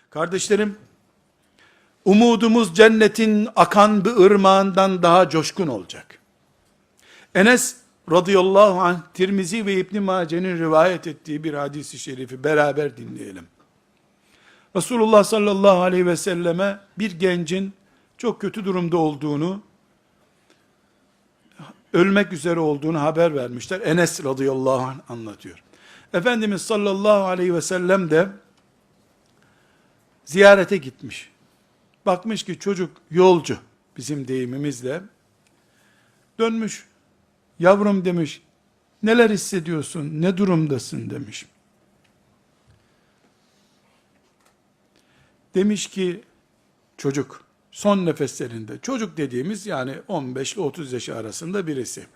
Kardeşlerim, umudumuz cennetin akan bir ırmağından daha coşkun olacak. Enes radıyallahu anh, Tirmizi ve İbn Mace'nin rivayet ettiği bir hadis-i şerifi beraber dinleyelim. Resulullah sallallahu aleyhi ve selleme bir gencin çok kötü durumda olduğunu, ölmek üzere olduğunu haber vermişler. Enes radıyallahu anh anlatıyor. Efendimiz sallallahu aleyhi ve sellem de ziyarete gitmiş. Bakmış ki çocuk yolcu, bizim deyimimizle. Dönmüş, yavrum demiş, neler hissediyorsun, ne durumdasın demiş. Demiş ki çocuk, son nefeslerinde, çocuk dediğimiz yani 15 ile 30 yaş arasında birisi.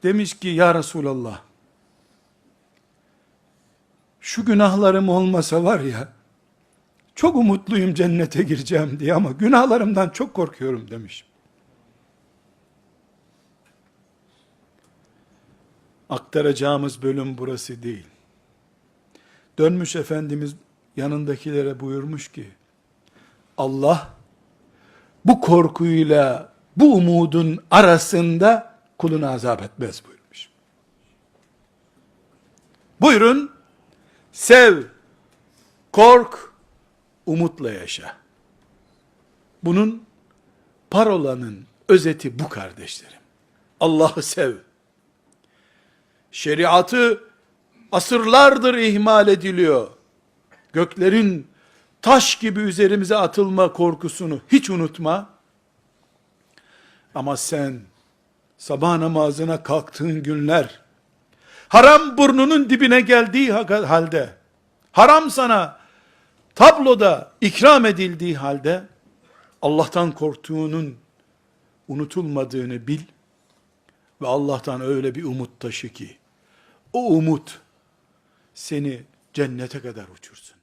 Demiş ki ya Resulallah, şu günahlarım olmasa var ya, çok umutluyum cennete gireceğim diye ama günahlarımdan çok korkuyorum demiş. Aktaracağımız bölüm burası değil. Dönmüş Efendimiz yanındakilere buyurmuş ki, Allah bu korkuyla bu umudun arasında kulunu azap etmez buyurmuş. Buyurun, sev, kork, umutla yaşa. Bunun parolanın özeti bu kardeşlerim. Allah'ı sev. Şeriatı asırlardır ihmal ediliyor. Göklerin taş gibi üzerimize atılma korkusunu hiç unutma. Ama sen sabah namazına kalktığın günler, haram burnunun dibine geldiği halde, haram sana tabloda ikram edildiği halde, Allah'tan korktuğunun unutulmadığını bil ve Allah'tan öyle bir umut taşı ki, o umut seni cennete kadar uçursun.